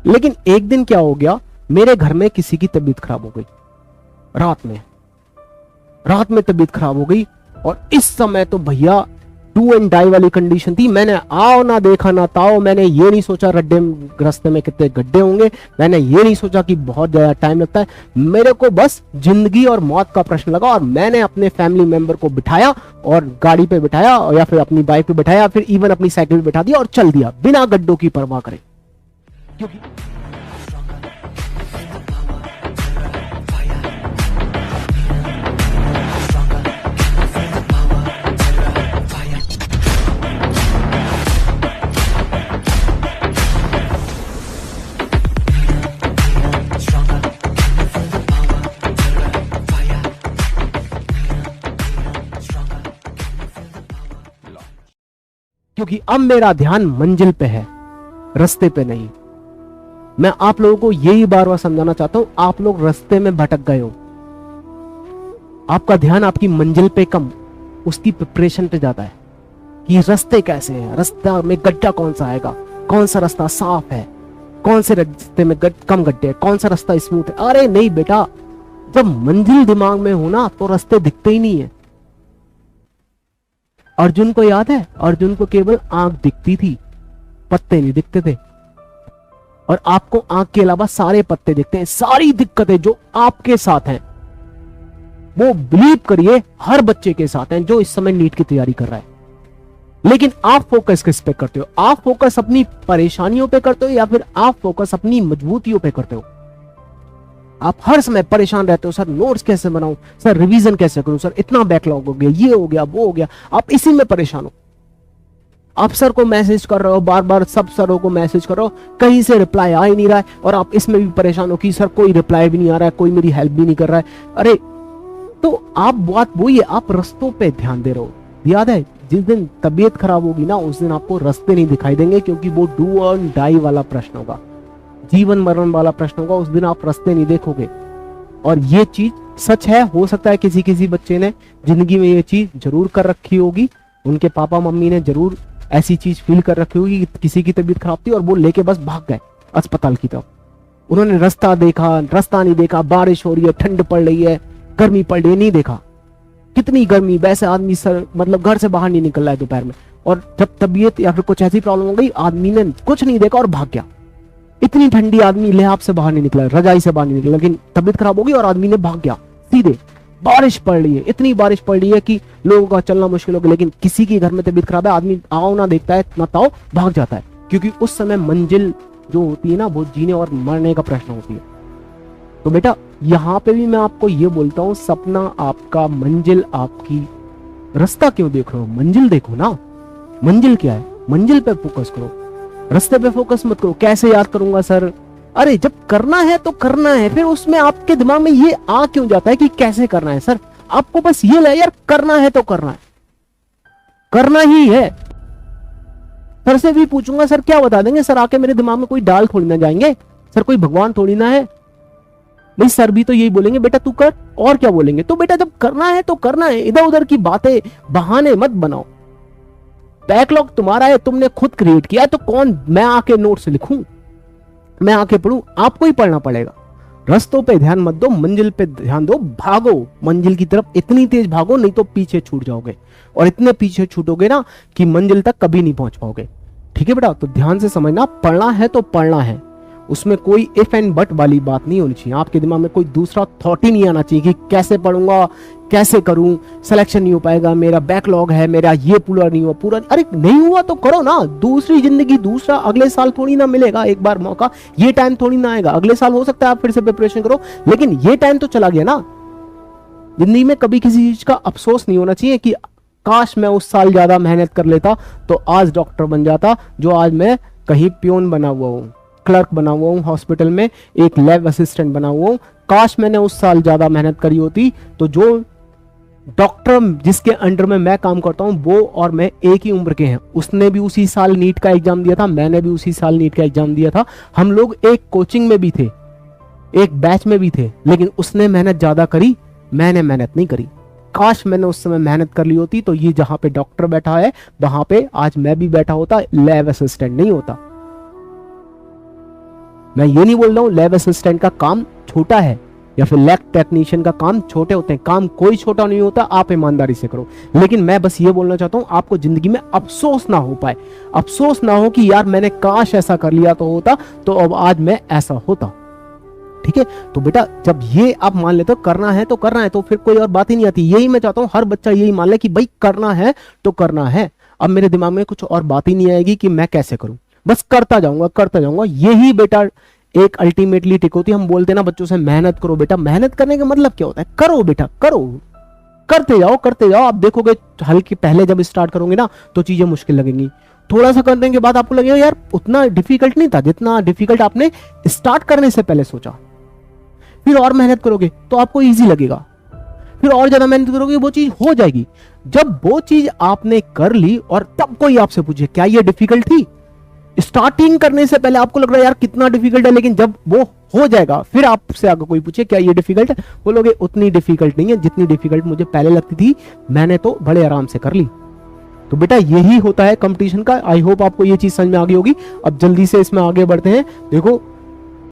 लेकिन एक दिन क्या हो गया, मेरे घर में किसी की तबीयत खराब हो गई, रात में तबीयत खराब हो गई। और इस समय तो भैया डू एंड डाई वाली कंडीशन थी। मैंने आओ ना देखा ना ताओ, मैंने ये नहीं सोचा रास्ते में कितने गड्ढे होंगे, मैंने ये नहीं सोचा कि बहुत ज्यादा टाइम लगता है। मेरे को बस जिंदगी और मौत का प्रश्न लगा, और मैंने अपने फैमिली मेंबर को बिठाया और गाड़ी पे बिठाया, या फिर अपनी बाइक पे बिठाया, फिर इवन अपनी साइकिल पे बिठा दिया और चल दिया बिना गड्ढों की परवाह करे। क्योंकि क्योंकि अब मेरा ध्यान मंजिल पे है, रास्ते पे नहीं। मैं आप लोगों को यही बार बार समझाना चाहता हूं, आप लोग रास्ते में भटक गए हो। आपका ध्यान आपकी मंजिल पे कम, उसकी प्रिपरेशन पे जाता है कि रास्ते कैसे हैं, रास्ता में गड्ढा कौन सा आएगा, कौन सा रास्ता साफ है, कौन से रास्ते में कम गड्ढे हैं, कौन सा रास्ता स्मूथ है। अरे नहीं बेटा, जब मंजिल दिमाग में हो ना तो रास्ते दिखते ही नहीं है। अर्जुन को याद है, अर्जुन को केवल आंख दिखती थी, पत्ते नहीं दिखते थे। और आपको आंख के अलावा सारे पत्ते दिखते हैं। सारी दिक्कतें जो आपके साथ हैं वो बिलीव करिए हर बच्चे के साथ हैं जो इस समय नीट की तैयारी कर रहा है। लेकिन आप फोकस किस पे करते हो? आप फोकस अपनी परेशानियों पे करते हो या फिर आप फोकस अपनी मजबूतियों पे करते हो? आप हर समय परेशान रहते हो, सर नोट्स कैसे बनाऊं, सर रिवीजन कैसे करूं, सर इतना बैकलॉग हो गया, ये हो गया, वो हो गया। आप इसी में परेशान हो। आप सर को मैसेज कर रहे हो, बार बार सब सरों को मैसेज कर रहे हो, कहीं से रिप्लाई आ ही नहीं रहा है, और आप इसमें भी परेशान हो कि सर कोई रिप्लाई भी नहीं आ रहा है, कोई मेरी हेल्प भी नहीं कर रहा है। अरे तो आप बात वही है, आप रास्तों पे ध्यान दे रहे हो। याद है, जिस दिन तबीयत खराब होगी ना उस दिन आपको रास्ते नहीं दिखाई देंगे, क्योंकि वो डू और डाई वाला प्रश्न होगा, जीवन मरण वाला प्रश्न होगा। उस दिन आप रास्ते नहीं देखोगे। और ये चीज सच है। हो सकता है किसी किसी बच्चे ने जिंदगी में ये चीज जरूर कर रखी होगी, उनके पापा मम्मी ने जरूर ऐसी चीज फील कर रखी होगी कि किसी की तबीयत खराब थी और वो लेके बस भाग गए अस्पताल की तरफ। उन्होंने रास्ता देखा, रास्ता नहीं देखा, बारिश हो रही है, ठंड पड़ रही है, गर्मी पड़ रही है, नहीं देखा। कितनी गर्मी, वैसे आदमी सर मतलब घर से बाहर नहीं निकल रहा है दोपहर में, और जब तबीयत या फिर कुछ ऐसी प्रॉब्लम हो गई, आदमी ने कुछ नहीं देखा और भाग गया। इतनी ठंडी, आदमी लिहाफ से बाहर नहीं निकला, रजाई से बाहर नहीं निकला, लेकिन तबीयत खराब होगी और आदमी ने भाग गया सीधे। बारिश पड़ रही है, इतनी बारिश पड़ रही है कि लोगों का चलना मुश्किल हो गया, लेकिन किसी के घर में तबीयत खराब है, आदमी आओ ना देखता है ना ताओ भाग जाता है, क्योंकि उस समय मंजिल जो होती है ना वो जीने और मरने का प्रश्न होती है। तो बेटा यहाँ पे भी मैं आपको ये बोलता हूँ, सपना आपका, मंजिल आपकी। रास्ता क्यों देख रहे हो? मंजिल देखो ना। मंजिल क्या है? मंजिल पे फोकस करो, रास्ते पे फोकस मत करो। कैसे याद करूंगा सर? अरे जब करना है तो करना है, फिर उसमें आपके दिमाग में ये आ क्यों जाता है कि कैसे करना है? सर आपको बस ये लगे यार करना है तो करना है, करना ही है। सर से भी पूछूंगा, सर क्या बता देंगे? सर आके मेरे दिमाग में कोई डाल थोड़ी ना जाएंगे, सर कोई भगवान थोड़ी ना है भाई। सर भी तो यही बोलेंगे बेटा तू कर, और क्या बोलेंगे? तो बेटा जब करना है तो करना है, इधर उधर की बातें बहाने मत बनाओ। बैकलॉग तुम्हारा है, तुमने खुद क्रिएट किया, तो कौन मैं आके नोट्स लिखूं, मैं आके पढ़ूं? आपको ही पढ़ना पड़ेगा। रास्तों पे ध्यान मत दो, मंजिल पे ध्यान दो, भागो मंजिल की तरफ, इतनी तेज भागो नहीं तो पीछे छूट जाओगे, और इतने पीछे छूटोगे ना कि मंजिल तक कभी नहीं पहुंच पाओगे। ठीक है बेटा, तो ध्यान से समझना, पढ़ना है तो पढ़ना है, उसमें कोई इफ एंड बट वाली बात नहीं होनी चाहिए। आपके दिमाग में कोई दूसरा थॉट ही नहीं आना चाहिए कि कैसे पढ़ूंगा, कैसे करूं, सिलेक्शन नहीं हो पाएगा, मेरा बैकलॉग है, मेरा ये पूरा नहीं हुआ, पूरा अरे नहीं हुआ तो करो ना, दूसरी जिंदगी, दूसरा अगले साल थोड़ी ना मिलेगा एक बार मौका, ये टाइम थोड़ी ना आएगा। अगले साल हो सकता है आप फिर से प्रिपरेशन करो, लेकिन ये टाइम तो चला गया ना। जिंदगी में कभी किसी चीज का अफसोस नहीं होना चाहिए कि काश मैं उस साल ज्यादा मेहनत कर लेता तो आज डॉक्टर बन जाता, जो आज मैं कहीं पियोन बना हुआ हूँ, क्लर्क बना हुआ हूँ हॉस्पिटल में, एक लैब असिस्टेंट बना हुआ हूँ। काश मैंने उस साल ज्यादा मेहनत करी होती तो जो डॉक्टर जिसके अंडर में मैं काम करता हूँ वो और मैं एक ही उम्र के हैं। उसने भी उसी साल नीट का एग्जाम दिया था, मैंने भी उसी साल नीट का एग्जाम दिया था, हम लोग एक कोचिंग में भी थे, एक बैच में भी थे, लेकिन उसने मेहनत ज्यादा करी, मैंने मेहनत नहीं करी। काश मैंने उस समय मेहनत कर ली होती तो ये जहां पे डॉक्टर बैठा है वहां पे आज मैं भी बैठा होता, लैब असिस्टेंट नहीं होता। मैं ये नहीं बोल रहा हूँ लैब असिस्टेंट का काम छोटा है या फिर लैब टेक्नीशियन का काम छोटे होते हैं, काम कोई छोटा नहीं होता, आप ईमानदारी से करो। लेकिन मैं बस ये बोलना चाहता हूँ आपको जिंदगी में अफसोस ना हो पाए, अफसोस ना हो कि यार मैंने काश ऐसा कर लिया तो होता, तो अब आज मैं ऐसा होता। ठीक है, तो बेटा जब ये आप मान लेते हो करना है तो करना है, तो फिर कोई और बात ही नहीं आती। यही मैं चाहता हूँ हर बच्चा यही मान ले कि भाई करना है तो करना है। अब मेरे दिमाग में कुछ और बात ही नहीं आएगी कि मैं कैसे करूं, बस करता जाऊंगा करता जाऊंगा। यही बेटा एक अल्टीमेटली टिक होती है। हम बोलते हैं ना बच्चों से मेहनत करो बेटा, मेहनत करने का मतलब क्या होता है? करो बेटा करो, करते जाओ करते जाओ। आप देखोगे हल्की पहले जब स्टार्ट करोगे ना तो चीजें मुश्किल लगेंगी, थोड़ा सा करने के बाद आपको लगेगा यार उतना डिफिकल्ट नहीं था जितना डिफिकल्ट आपने स्टार्ट करने से पहले सोचा। फिर और मेहनत करोगे तो आपको इजी लगेगा, फिर और ज्यादा मेहनत करोगे वो चीज हो जाएगी। जब वो चीज आपने कर ली और तब कोई आपसे पूछे क्या ये डिफिकल्ट थी, स्टार्टिंग करने से पहले आपको लग रहा है यार कितना डिफिकल्ट है, लेकिन जब वो हो जाएगा फिर आपसे आगे कोई पूछे क्या ये डिफिकल्ट है, बोलोगे उतनी डिफिकल्ट नहीं है जितनी डिफिकल्ट मुझे पहले लगती थी, मैंने तो बड़े आराम से कर ली। तो बेटा यही होता है कंपटीशन का। आई होप आपको ये चीज समझ में आ गई होगी। अब जल्दी से इसमें आगे बढ़ते हैं। देखो